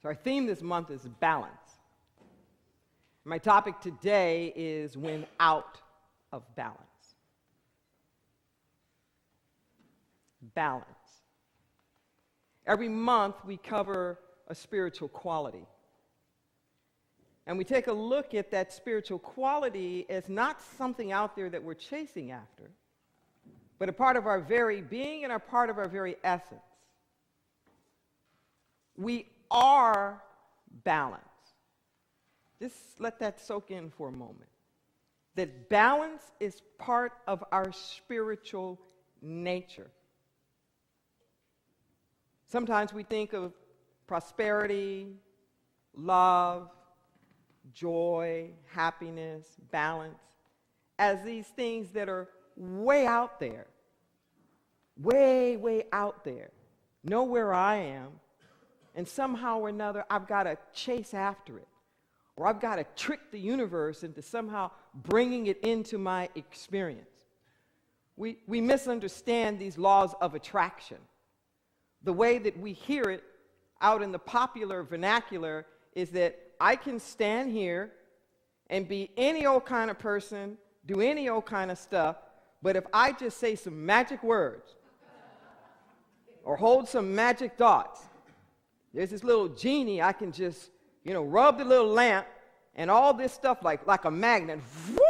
So our theme this month is balance. My topic today is when out of balance. Balance. Every month we cover a spiritual quality. And we take a look at that spiritual quality as not something out there that we're chasing after, but a part of our very being and a part of our very essence. We are balance. Just let that soak in for a moment. That balance is part of our spiritual nature. Sometimes we think of prosperity, love, joy, happiness, balance as these things that are way out there. Way, way out there. Know where I am, and somehow or another I've got to chase after it. Or I've got to trick the universe into somehow bringing it into my experience. We misunderstand these laws of attraction. The way that we hear it out in the popular vernacular is that I can stand here and be any old kind of person, do any old kind of stuff, but if I just say some magic words or hold some magic thoughts, there's this little genie I can just rub the little lamp, and all this stuff like a magnet, whoop,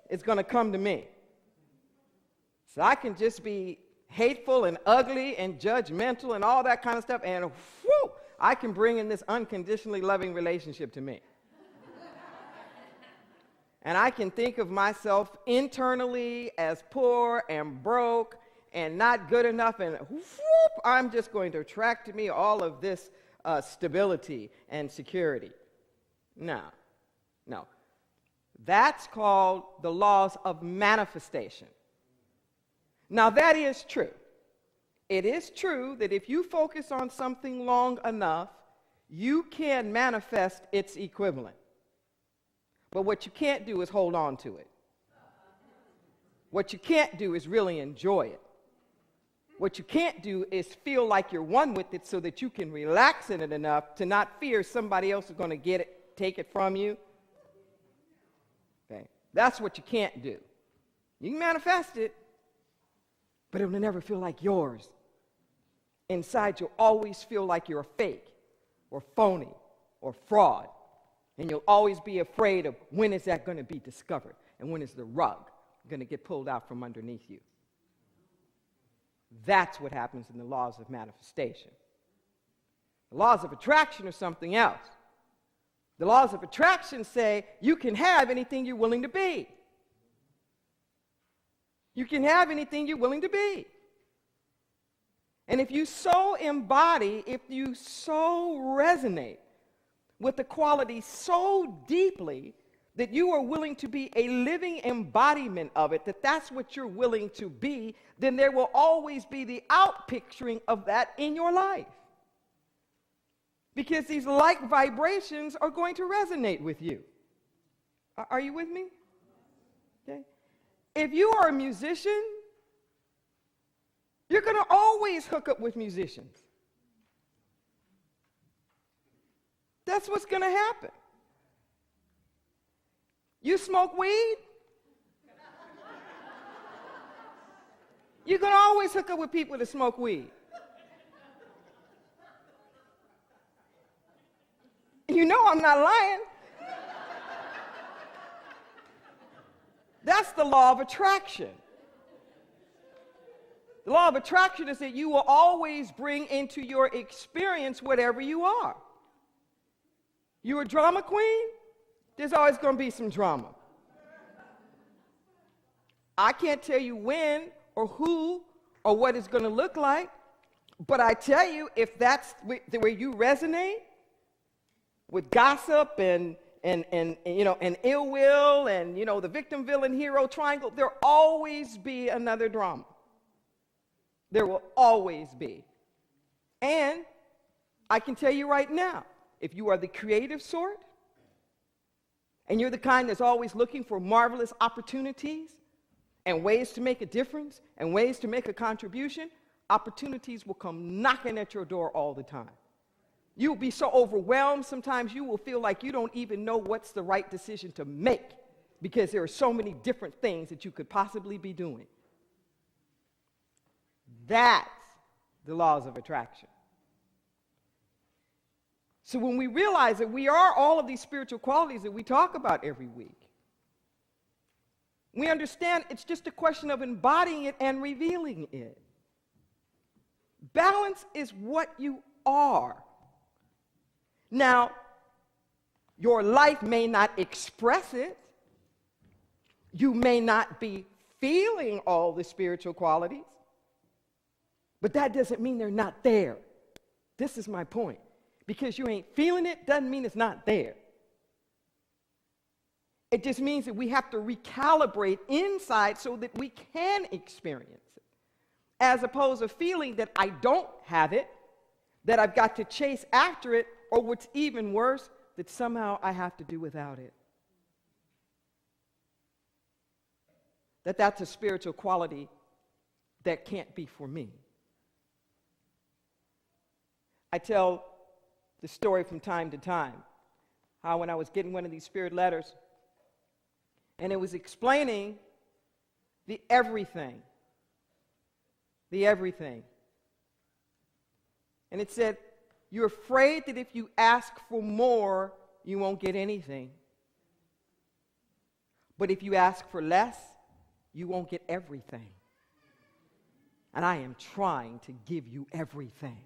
it's going to come to me. So I can just be hateful and ugly and judgmental and all that kind of stuff, and whoop, I can bring in this unconditionally loving relationship to me. And I can think of myself internally as poor and broke and not good enough, and whoop, I'm just going to attract to me all of this stability and security. No. That's called the laws of manifestation. Now, that is true. It is true that if you focus on something long enough, you can manifest its equivalent. But what you can't do is hold on to it. What you can't do is really enjoy it. What you can't do is feel like you're one with it so that you can relax in it enough to not fear somebody else is going to get it, take it from you. Okay? That's what you can't do. You can manifest it, but it will never feel like yours. Inside, you'll always feel like you're a fake or phony or fraud. And you'll always be afraid of when is that going to be discovered and when is the rug going to get pulled out from underneath you. That's what happens in the laws of manifestation. The laws of attraction are something else. The laws of attraction say you can have anything you're willing to be. You can have anything you're willing to be. And if you so embody, if you so resonate with the quality so deeply that you are willing to be a living embodiment of it, that's what you're willing to be, then there will always be the outpicturing of that in your life. Because these like vibrations are going to resonate with you. Are you with me? Okay. If you are a musician, you're going to always hook up with musicians. That's what's going to happen. You smoke weed, you're going to always hook up with people that smoke weed. You know I'm not lying. That's the law of attraction. The law of attraction is that you will always bring into your experience whatever you are. You're a drama queen? There's always going to be some drama. I can't tell you when or who or what it's going to look like, but I tell you, if that's the way you resonate with gossip and ill will and the victim, villain, hero triangle, there'll always be another drama. There will always be. And I can tell you right now, if you are the creative sort, and you're the kind that's always looking for marvelous opportunities and ways to make a difference and ways to make a contribution, opportunities will come knocking at your door all the time. You'll be so overwhelmed, sometimes you will feel like you don't even know what's the right decision to make because there are so many different things that you could possibly be doing. That's the laws of attraction. So when we realize that we are all of these spiritual qualities that we talk about every week, we understand it's just a question of embodying it and revealing it. Balance is what you are. Now, your life may not express it. You may not be feeling all the spiritual qualities, but that doesn't mean they're not there. This is my point. Because you ain't feeling it doesn't mean it's not there. It just means that we have to recalibrate inside so that we can experience it. As opposed to feeling that I don't have it, that I've got to chase after it, or what's even worse, that somehow I have to do without it. That's a spiritual quality that can't be for me. I tell the story from time to time, how when I was getting one of these spirit letters, and it was explaining the everything. And it said, you're afraid that if you ask for more, you won't get anything. But if you ask for less, you won't get everything. And I am trying to give you everything.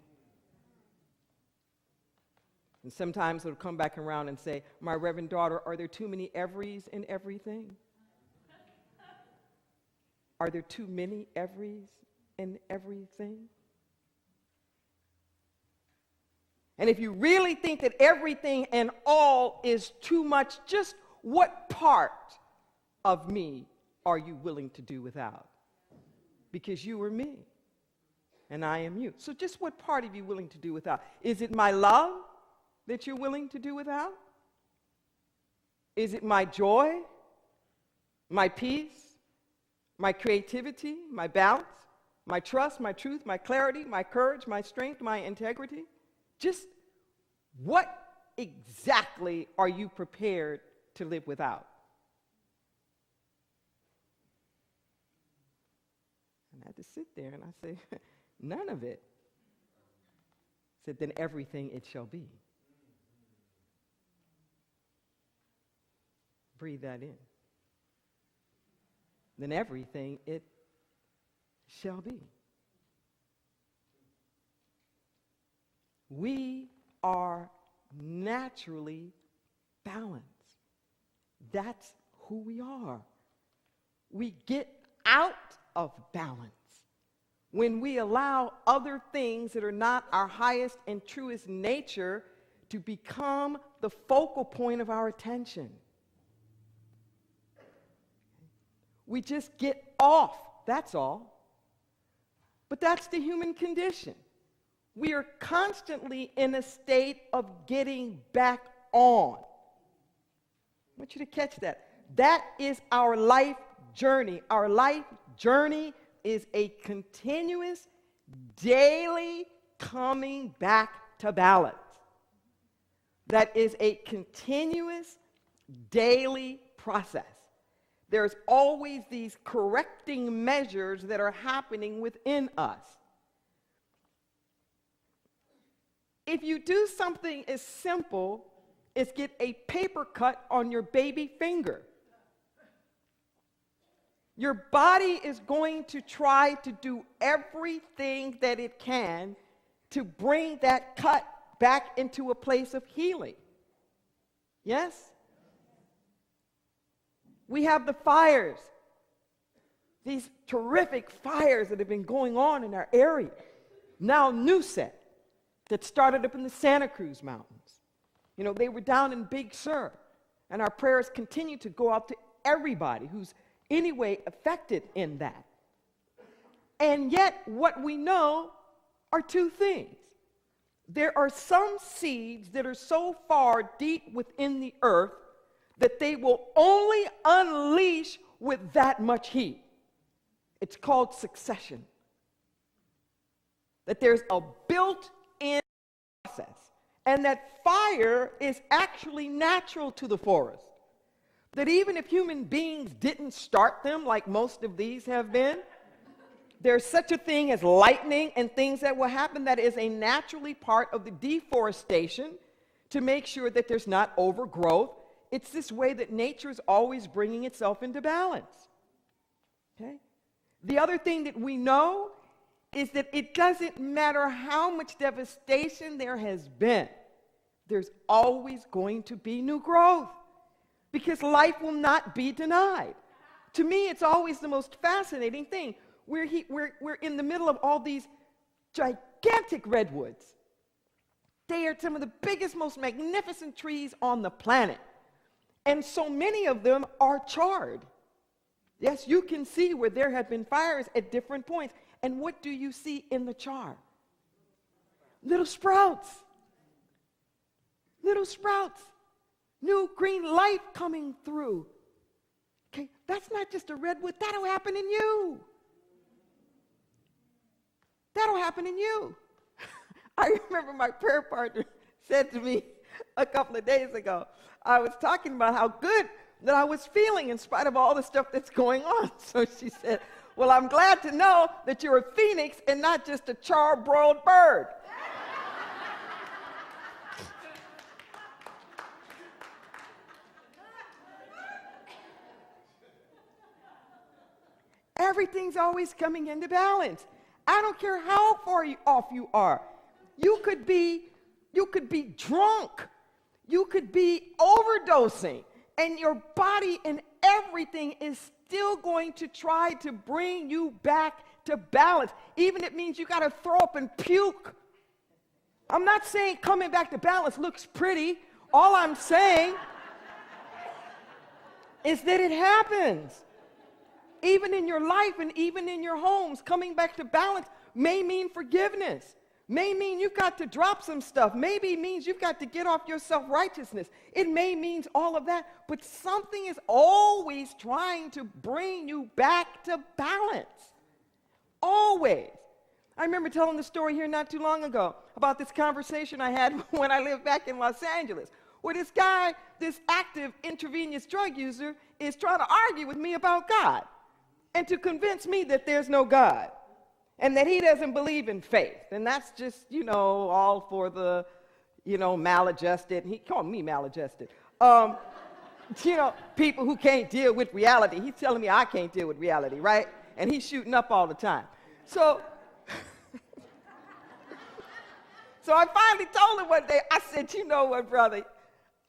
And sometimes it'll come back around and say, my reverend daughter, are there too many everys in everything? Are there too many everys in everything? And if you really think that everything and all is too much, just what part of me are you willing to do without? Because you are me, and I am you. So just what part are you willing to do without? Is it my love that you're willing to do without? Is it my joy, my peace, my creativity, my balance, my trust, my truth, my clarity, my courage, my strength, my integrity? Just what exactly are you prepared to live without? And I had to sit there and I say, none of it. I said, then everything it shall be. Breathe that in. Then everything it shall be. We are naturally balanced. That's who we are. We get out of balance when we allow other things that are not our highest and truest nature to become the focal point of our attention. We just get off, that's all. But that's the human condition. We are constantly in a state of getting back on. I want you to catch that. That is our life journey. Our life journey is a continuous, daily coming back to balance. That is a continuous, daily process. There's always these correcting measures that are happening within us. If you do something as simple as get a paper cut on your baby finger, your body is going to try to do everything that it can to bring that cut back into a place of healing. Yes? We have the fires, these terrific fires that have been going on in our area. Now new set that started up in the Santa Cruz Mountains. You know, they were down in Big Sur, and our prayers continue to go out to everybody who's anyway affected in that. And yet what we know are two things. There are some seeds that are so far deep within the earth that they will only unleash with that much heat. It's called succession. That there's a built-in process. and that fire is actually natural to the forest. That even if human beings didn't start them like most of these have been, there's such a thing as lightning and things that will happen that is a naturally part of the deforestation to make sure that there's not overgrowth. It's this way that nature is always bringing itself into balance. Okay? The other thing that we know is that it doesn't matter how much devastation there has been, there's always going to be new growth because life will not be denied. To me, it's always the most fascinating thing. We're in the middle of all these gigantic redwoods. They are some of the biggest, most magnificent trees on the planet. And so many of them are charred. Yes, you can see where there have been fires at different points. And what do you see in the char? Little sprouts. Little sprouts. New green life coming through. Okay, that's not just a redwood. That'll happen in you. That'll happen in you. I remember my prayer partner said to me a couple of days ago, I was talking about how good that I was feeling in spite of all the stuff that's going on. So she said, well, I'm glad to know that you're a phoenix and not just a charbroiled bird. Everything's always coming into balance. I don't care how far off you are. You could be drunk. You could be overdosing. And your body and everything is still going to try to bring you back to balance. Even if it means you got to throw up and puke. I'm not saying coming back to balance looks pretty. All I'm saying is that it happens. Even in your life and even in your homes, coming back to balance may mean forgiveness. May mean you've got to drop some stuff. Maybe it means you've got to get off your self-righteousness. It may mean all of that, but something is always trying to bring you back to balance. Always. I remember telling the story here not too long ago about this conversation I had when I lived back in Los Angeles, where this guy, this active intravenous drug user, is trying to argue with me about God and to convince me that there's no God. And that he doesn't believe in faith. And that's just, all for the, maladjusted. He called me maladjusted. People who can't deal with reality. He's telling me I can't deal with reality, right? And he's shooting up all the time. So I finally told him one day, I said, you know what, brother?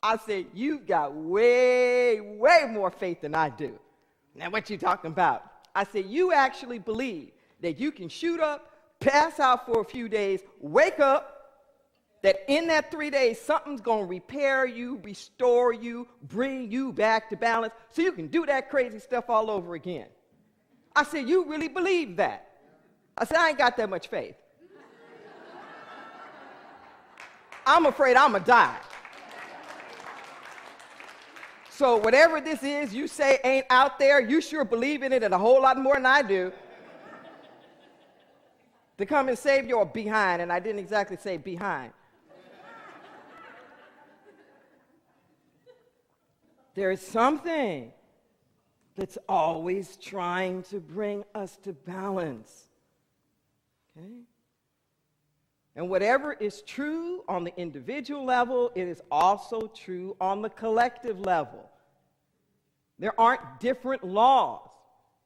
I said, you've got way, way more faith than I do. Now, what you talking about? I said, you actually believe that you can shoot up, pass out for a few days, wake up, that in that 3 days, something's going to repair you, restore you, bring you back to balance, so you can do that crazy stuff all over again. I said, you really believe that? I said, I ain't got that much faith. I'm afraid I'm going to die. So whatever this is you say ain't out there, you sure believe in it and a whole lot more than I do. To come and save your behind, and I didn't exactly say behind. There is something that's always trying to bring us to balance. Okay? And whatever is true on the individual level, it is also true on the collective level. There aren't different laws.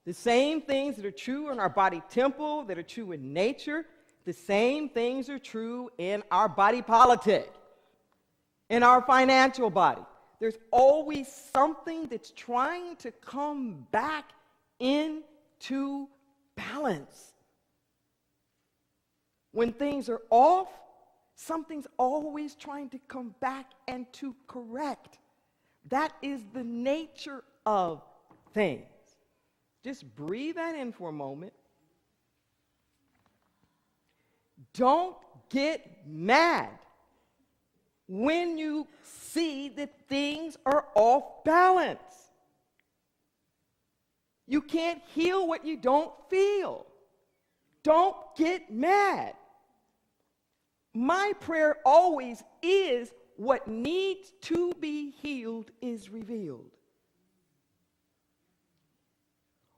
The same things that are true in our body temple, that are true in nature, the same things are true in our body politic, in our financial body. There's always something that's trying to come back into balance. When things are off, something's always trying to come back and to correct. That is the nature of things. Just breathe that in for a moment. Don't get mad when you see that things are off balance. You can't heal what you don't feel. Don't get mad. my prayer always is what needs to be healed is revealed.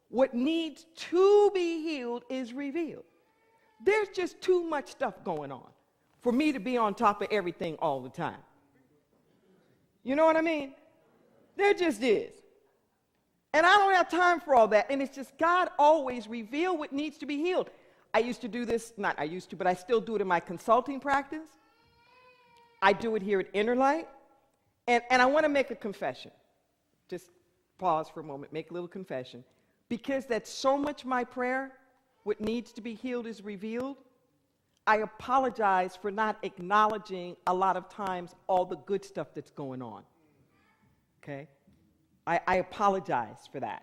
What needs to be healed is revealed. There's just too much stuff going on for me to be on top of everything all the time. You know what I mean? There just is. And I don't have time for all that. And it's just God always reveal what needs to be healed. I used to do this, not I used to, but I still do it in my consulting practice. I do it here at Inner Light. And I want to make a confession. Just pause for a moment, make a little confession. Because that's so much my prayer, what needs to be healed is revealed. I apologize for not acknowledging a lot of times all the good stuff that's going on. Okay? I apologize for that.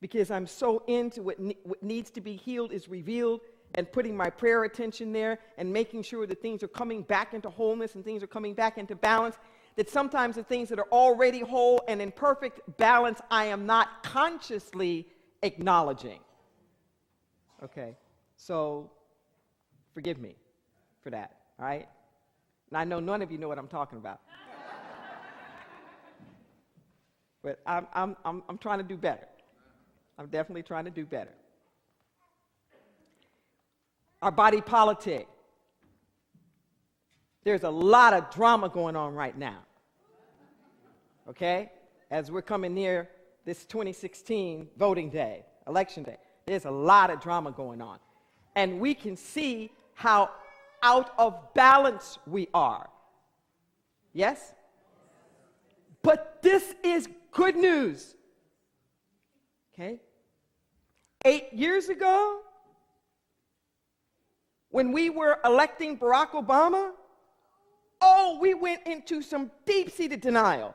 Because I'm so into what needs to be healed is revealed, and putting my prayer attention there and making sure that things are coming back into wholeness and things are coming back into balance, that sometimes the things that are already whole and in perfect balance, I am not consciously acknowledging. Okay, so forgive me for that, all right? And I know none of you know what I'm talking about. But I'm trying to do better. I'm definitely trying to do better. Our body politic. There's a lot of drama going on right now. Okay? As we're coming near this 2016 voting day, election day, there's a lot of drama going on. And we can see how out of balance we are. Yes? But this is good news. Okay? 8 years ago, when we were electing Barack Obama, we went into some deep-seated denial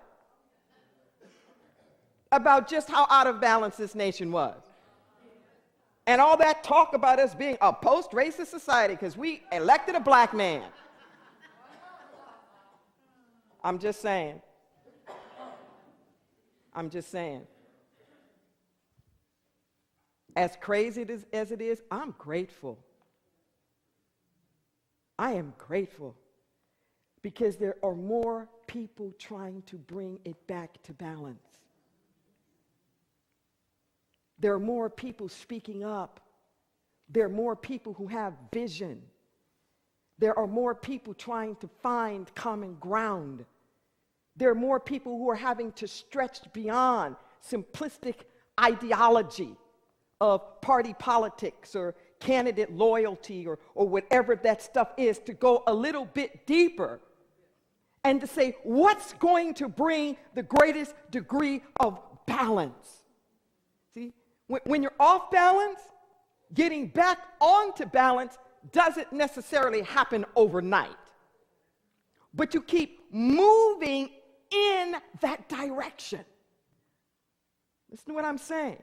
about just how out of balance this nation was. And all that talk about us being a post-racist society because we elected a black man. I'm just saying. As crazy as it is, I'm grateful. I am grateful because there are more people trying to bring it back to balance. There are more people speaking up. There are more people who have vision. There are more people trying to find common ground. There are more people who are having to stretch beyond simplistic ideology of party politics or candidate loyalty or whatever that stuff is, to go a little bit deeper and to say, what's going to bring the greatest degree of balance? See, when you're off balance, getting back onto balance doesn't necessarily happen overnight. But you keep moving in that direction. Listen to what I'm saying.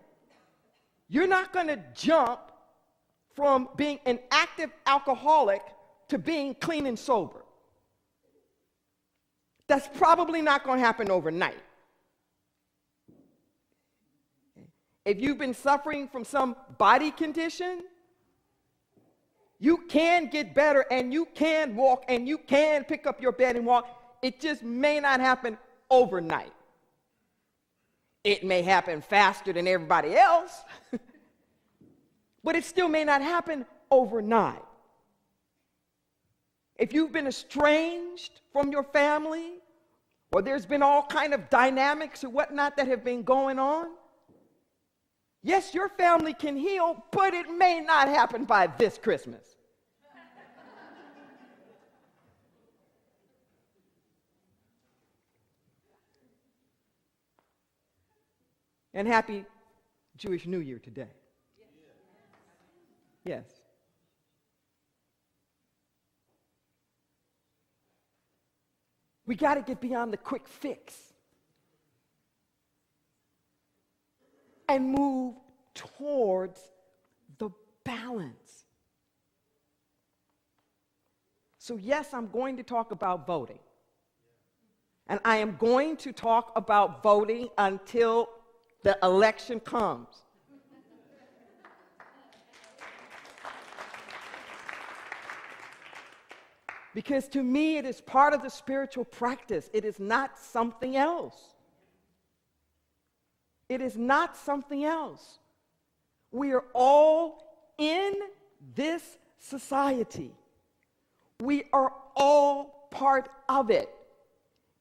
You're not going to jump from being an active alcoholic to being clean and sober. That's probably not going to happen overnight. If you've been suffering from some body condition, you can get better and you can walk and you can pick up your bed and walk. It just may not happen overnight. It may happen faster than everybody else, but it still may not happen overnight. If you've been estranged from your family, or there's been all kind of dynamics or whatnot that have been going on, yes, your family can heal, but it may not happen by this Christmas. And happy Jewish New Year today. Yes. We got to get beyond the quick fix and move towards the balance. So yes, I'm going to talk about voting. And I am going to talk about voting until the election comes. Because to me, it is part of the spiritual practice. It is not something else. It is not something else. We are all in this society. We are all part of it.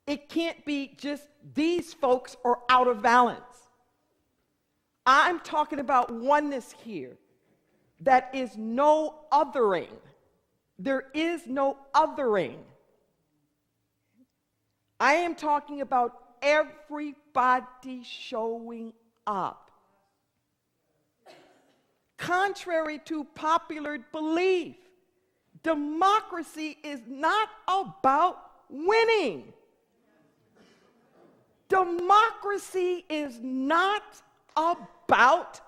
It can't be just these folks are out of balance. I'm talking about oneness here. That is no othering. There is no othering. I am talking about everybody showing up. Contrary to popular belief, democracy is not about winning. Democracy is not about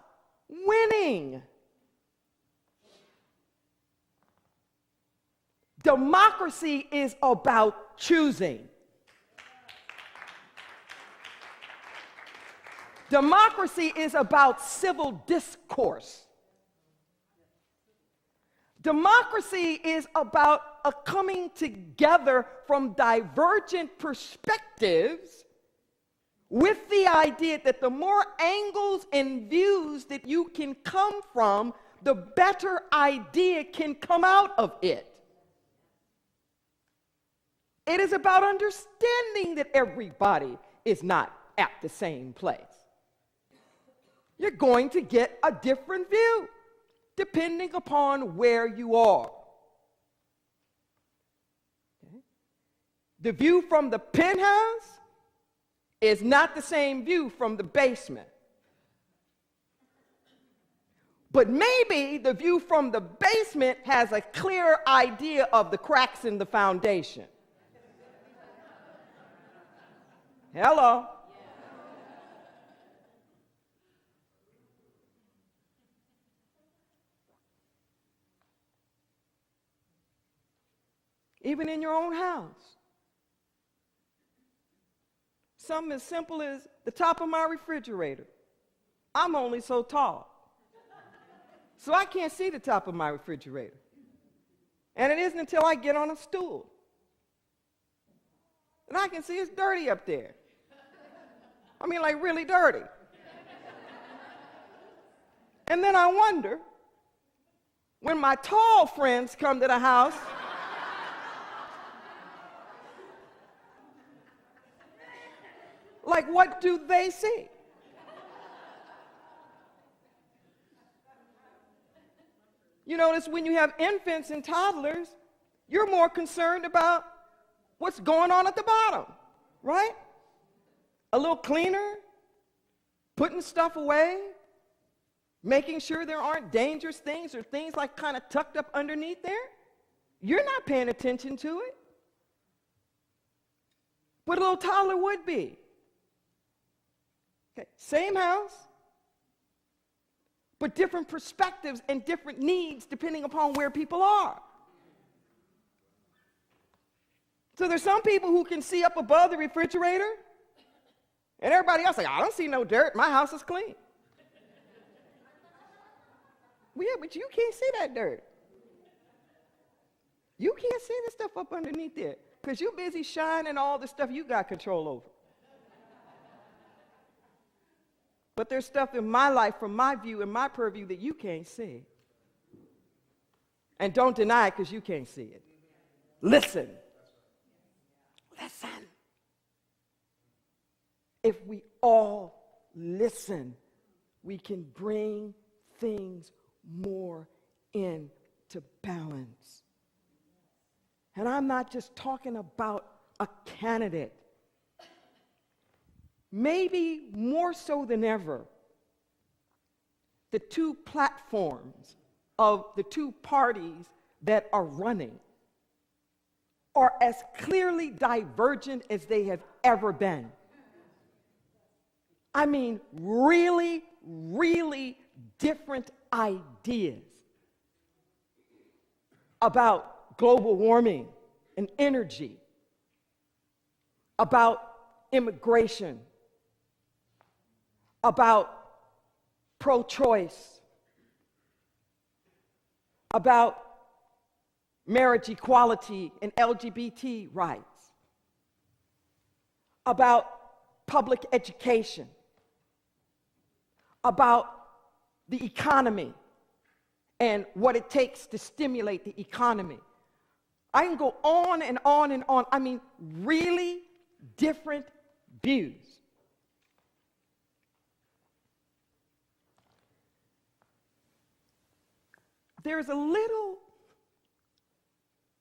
winning. Democracy is about choosing. Democracy is about civil discourse. Democracy is about a coming together from divergent perspectives with the idea that the more angles and views that you can come from, the better idea can come out of it. It is about understanding that everybody is not at the same place. You're going to get a different view depending upon where you are. Okay? The view from the penthouse is not the same view from the basement. But maybe the view from the basement has a clear idea of the cracks in the foundation. Hello. Even in your own house. Something as simple as the top of my refrigerator. I'm only so tall. So I can't see the top of my refrigerator. And it isn't until I get on a stool. And I can see it's dirty up there. I mean, like really dirty. And then I wonder, when my tall friends come to the house, like, what do they see? You notice when you have infants and toddlers, you're more concerned about what's going on at the bottom, right? A little cleaner, putting stuff away, making sure there aren't dangerous things or things like kind of tucked up underneath there. You're not paying attention to it. But a little toddler would be. Okay, same house, but different perspectives and different needs depending upon where people are. So there's some people who can see up above the refrigerator, and everybody else like, I don't see no dirt. My house is clean. Well, yeah, but you can't see that dirt. You can't see the stuff up underneath there because you're busy shining all the stuff you got control over. But there's stuff in my life, from my view and my purview, that you can't see. And don't deny it because you can't see it. Listen. Listen. If we all listen, we can bring things more into balance. And I'm not just talking about a candidate. Maybe more so than ever, the two platforms of the two parties that are running are as clearly divergent as they have ever been. I mean, really, really different ideas about global warming and energy, about immigration, about pro-choice, about marriage equality and LGBT rights, about public education, about the economy and what it takes to stimulate the economy. I can go on and on and on. I mean, really different views. There's a little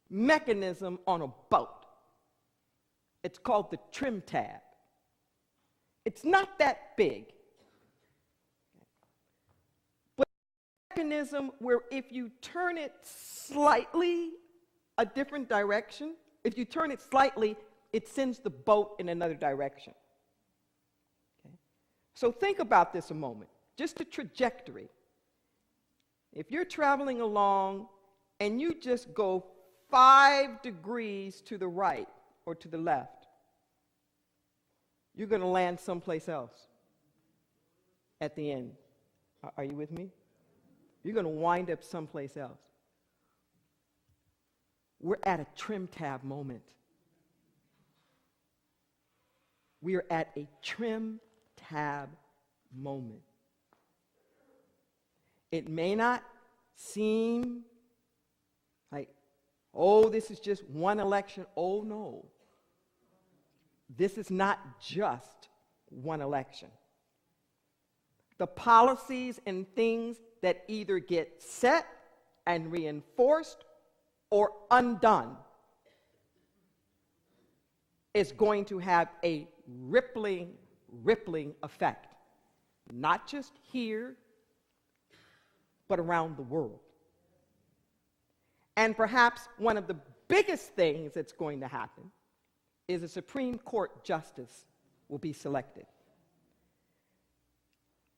mechanism on a boat. It's called the trim tab. It's not that big. But a mechanism where if you turn it slightly a different direction, if you turn it slightly, it sends the boat in another direction. Okay? So think about this a moment, just the trajectory. If you're traveling along and you just go 5 degrees to the right or to the left, you're going to land someplace else at the end. Are you with me? You're going to wind up someplace else. We're at a trim tab moment. We are at a trim tab moment. It may not seem like, oh, this is just one election. Oh, no. This is not just one election. The policies and things that either get set and reinforced or undone is going to have a rippling effect, not just here, but around the world. And perhaps one of the biggest things that's going to happen is a Supreme Court justice will be selected.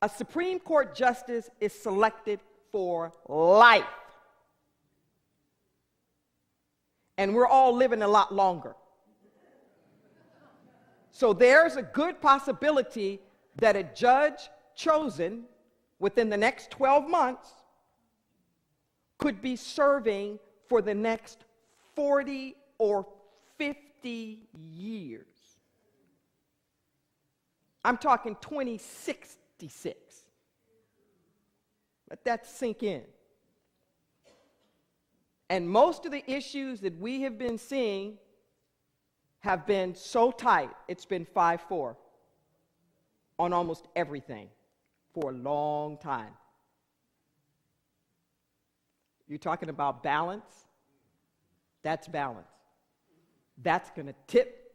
A Supreme Court justice is selected for life. And we're all living a lot longer. So there's a good possibility that a judge chosen within the next 12 months could be serving for the next 40 or 50 years. I'm talking 2066. Let that sink in. And most of the issues that we have been seeing have been so tight, it's been 5-4 on almost everything for a long time. You're talking about balance? That's balance. That's going to tip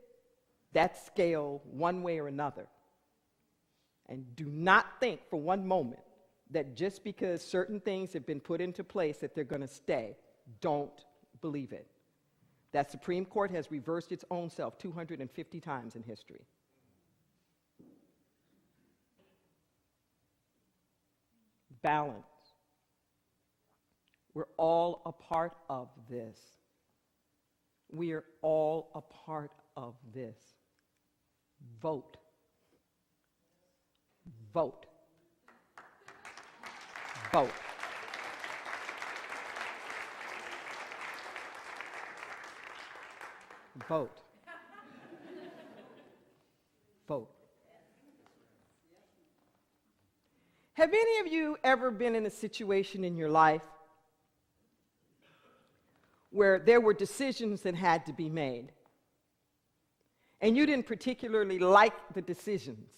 that scale one way or another. And do not think for one moment that just because certain things have been put into place that they're going to stay. Don't believe it. That Supreme Court has reversed its own self 250 times in history. Balance. We're all a part of this. We are all a part of this. Vote. Vote. Vote. Vote. Vote. Have any of you ever been in a situation in your life where there were decisions that had to be made, and you didn't particularly like the decisions,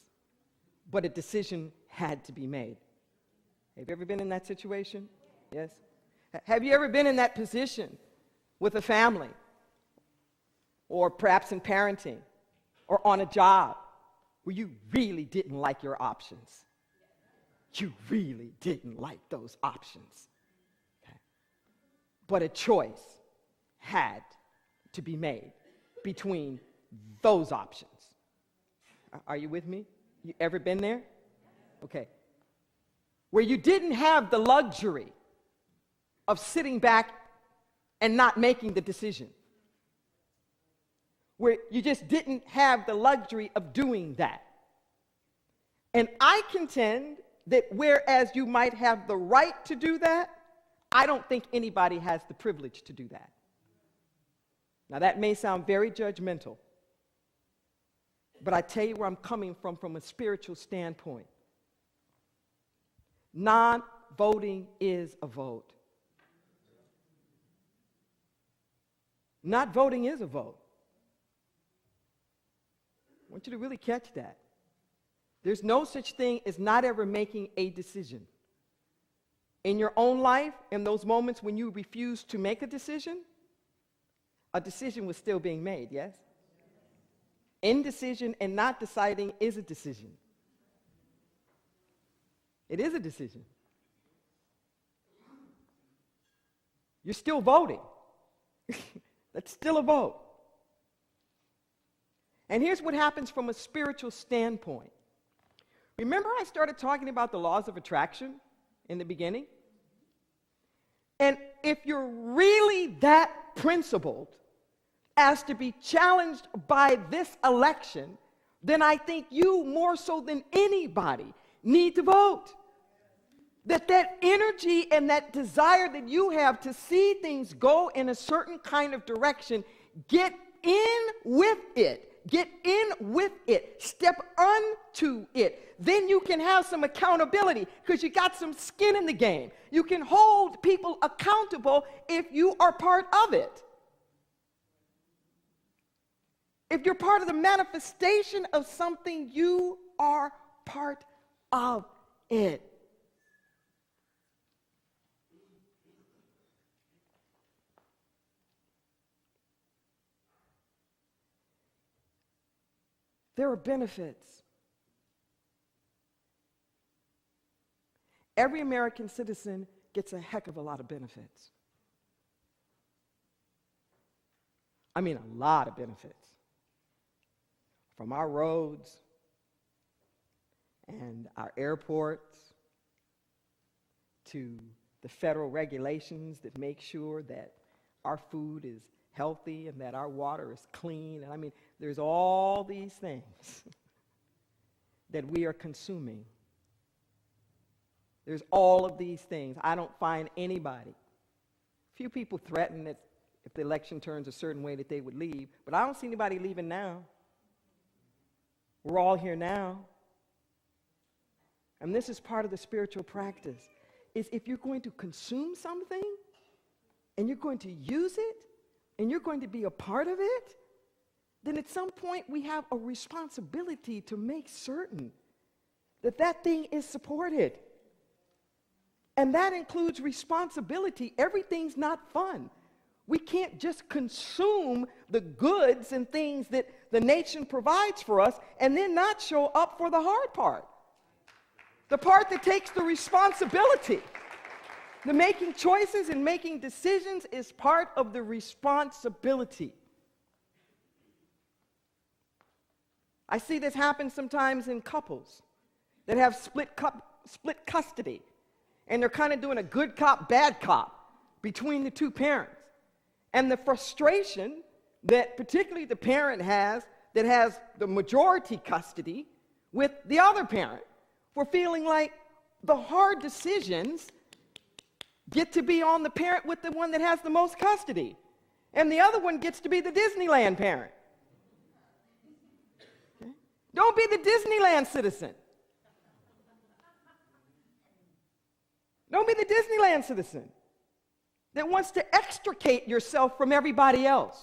but a decision had to be made? Have you ever been in that situation? Yes? Have you ever been in that position with a family, or perhaps in parenting, or on a job, where you really didn't like your options? You really didn't like those options. Okay. But a choice had to be made between those options. Are you with me? You ever been there? Okay. Where you didn't have the luxury of sitting back and not making the decision. Where you just didn't have the luxury of doing that. And I contend that whereas you might have the right to do that, I don't think anybody has the privilege to do that. Now, that may sound very judgmental, but I tell you where I'm coming from a spiritual standpoint. Non-voting is a vote. Not voting is a vote. I want you to really catch that. There's no such thing as not ever making a decision. In your own life, in those moments when you refuse to make a decision was still being made, yes? Indecision and not deciding is a decision. It is a decision. You're still voting. That's still a vote. And here's what happens from a spiritual standpoint. Remember I started talking about the laws of attraction in the beginning? And if you're really that principled as to be challenged by this election, then I think you, more so than anybody, need to vote. That energy and that desire that you have to see things go in a certain kind of direction, get in with it. Get in with it. Step onto it. Then you can have some accountability because you got some skin in the game. You can hold people accountable if you are part of it. If you're part of the manifestation of something, you are part of it. There are benefits. Every American citizen gets a heck of a lot of benefits. I mean, a lot of benefits. From our roads and our airports to the federal regulations that make sure that our food is healthy and that our water is clean. And I mean, there's all these things that we are consuming. There's all of these things. I don't find anybody. Few people threaten that if the election turns a certain way that they would leave, but I don't see anybody leaving now. We're all here now. And this is part of the spiritual practice, is if you're going to consume something and you're going to use it and you're going to be a part of it, then at some point we have a responsibility to make certain that that thing is supported. And that includes responsibility. Everything's not fun. We can't just consume the goods and things that the nation provides for us and then not show up for the hard part. The part that takes the responsibility. The making choices and making decisions is part of the responsibility. I see this happen sometimes in couples that have split custody, and they're kind of doing a good cop, bad cop between the two parents. And the frustration that particularly the parent has that has the majority custody with the other parent for feeling like the hard decisions get to be on the parent with the one that has the most custody. And the other one gets to be the Disneyland parent. Okay? Don't be the Disneyland citizen. Don't be the Disneyland citizen that wants to extricate yourself from everybody else.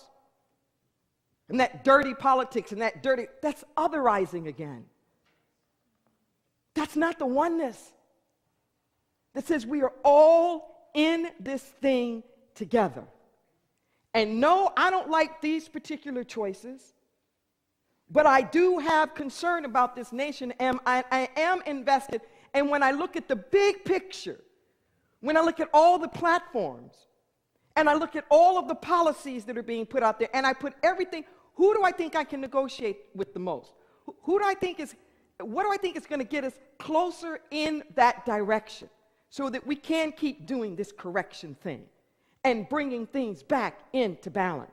And that dirty politics and that's otherizing again. That's not the oneness that says we are all in this thing together. And no, I don't like these particular choices, but I do have concern about this nation, and I am invested. And when I look at the big picture, when I look at all the platforms, and I look at all of the policies that are being put out there, and I put everything, who do I think I can negotiate with the most? What do I think is going to get us closer in that direction so that we can keep doing this correction thing and bringing things back into balance?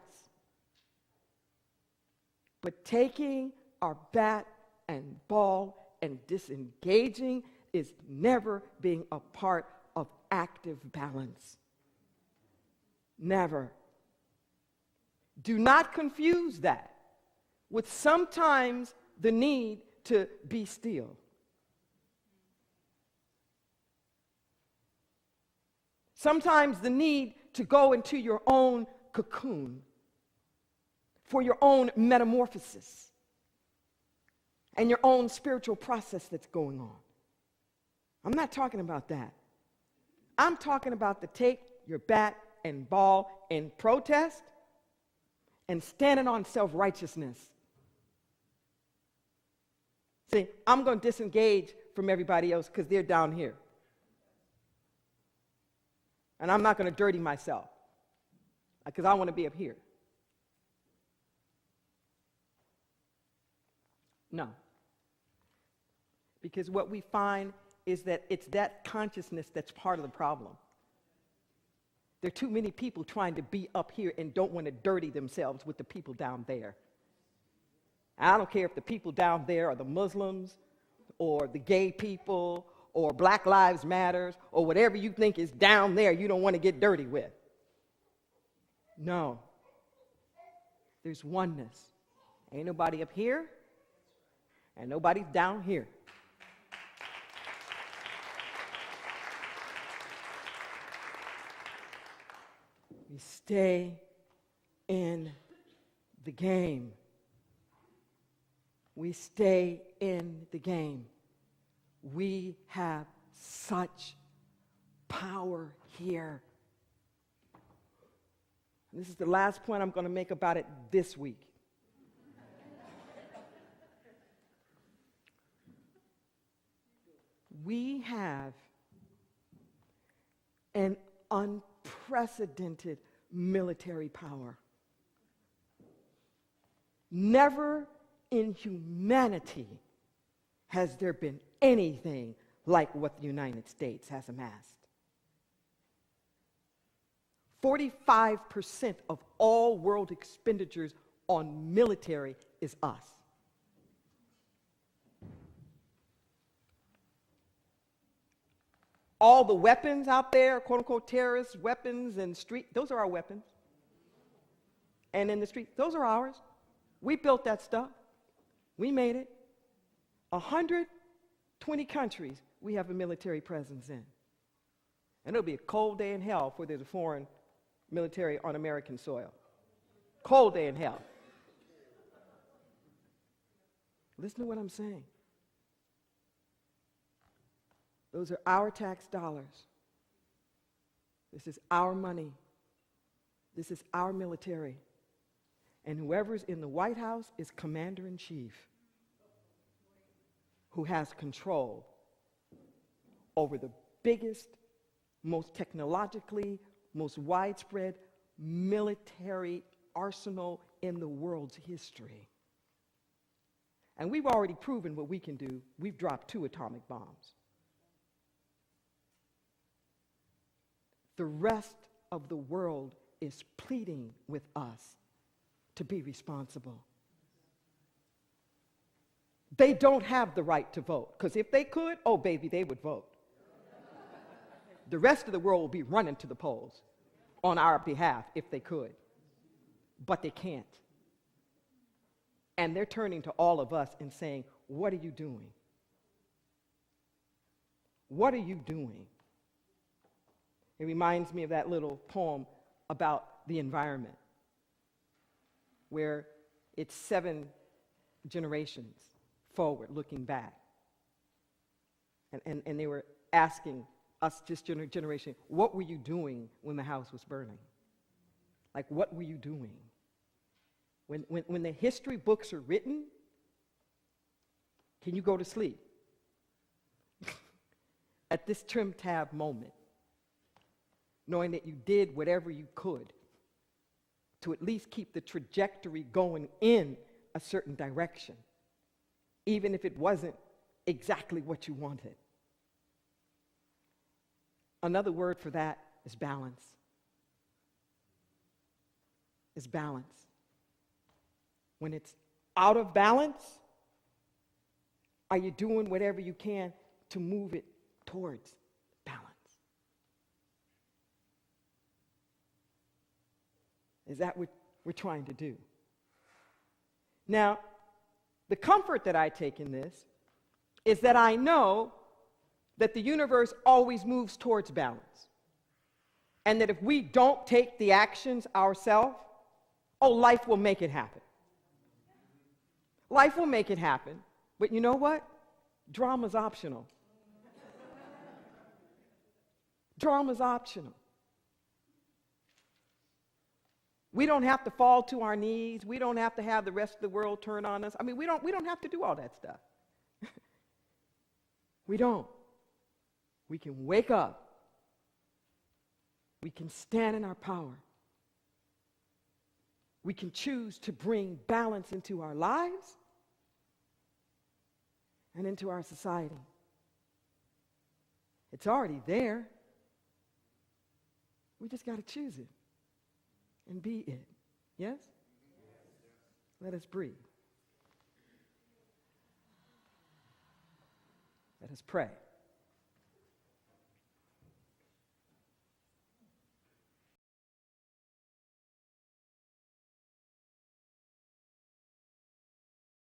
But taking our bat and ball and disengaging is never being a part of active balance. Never. Do not confuse that with sometimes the need to be still. Sometimes the need to go into your own cocoon for your own metamorphosis and your own spiritual process that's going on. I'm not talking about that. I'm talking about the take your bat and ball in protest and standing on self-righteousness. See, I'm going to disengage from everybody else because they're down here. And I'm not going to dirty myself because I want to be up here. No. Because what we find is that it's that consciousness that's part of the problem. There are too many people trying to be up here and don't want to dirty themselves with the people down there. I don't care if the people down there are the Muslims or the gay people or Black Lives Matters or whatever you think is down there you don't want to get dirty with. No. There's oneness. Ain't nobody up here and nobody's down here. We stay in the game. We stay in the game. We have such power here. This is the last point I'm going to make about it this week. We have an unprecedented military power. Never in humanity has there been anything like what the United States has amassed. 45% of all world expenditures on military is us. All the weapons out there, quote unquote terrorist weapons and street, those are our weapons. And in the street, those are ours. We built that stuff. We made it. 120 countries we have a military presence in. And it'll be a cold day in hell before there's a foreign military on American soil. Cold day in hell. Listen to what I'm saying. Those are our tax dollars. This is our money. This is our military. And whoever's in the White House is commander-in-chief who has control over the biggest, most technologically, most widespread military arsenal in the world's history. And we've already proven what we can do. We've dropped 2 atomic bombs. The rest of the world is pleading with us to be responsible. They don't have the right to vote, because if they could, oh baby, they would vote. The rest of the world will be running to the polls on our behalf if they could, but they can't. And they're turning to all of us and saying, what are you doing? What are you doing? It reminds me of that little poem about the environment, where it's 7 generations forward looking back. And they were asking us, this generation, what were you doing when the house was burning? Like, what were you doing? When the history books are written, can you go to sleep? At this trim tab moment, knowing that you did whatever you could to at least keep the trajectory going in a certain direction, even if it wasn't exactly what you wanted. Another word for that is balance. Is balance. When it's out of balance, are you doing whatever you can to move it towards balance? Is that what we're trying to do. Now, the comfort that I take in this is that I know that the universe always moves towards balance. And that if we don't take the actions ourselves, life will make it happen. Life will make it happen. But you know what? Drama's optional. Drama's optional. We don't have to fall to our knees. We don't have to have the rest of the world turn on us. I mean, we don't have to do all that stuff. We don't. We can wake up. We can stand in our power. We can choose to bring balance into our lives and into our society. It's already there. We just got to choose it and be it. Yes? Let us breathe. Let us pray.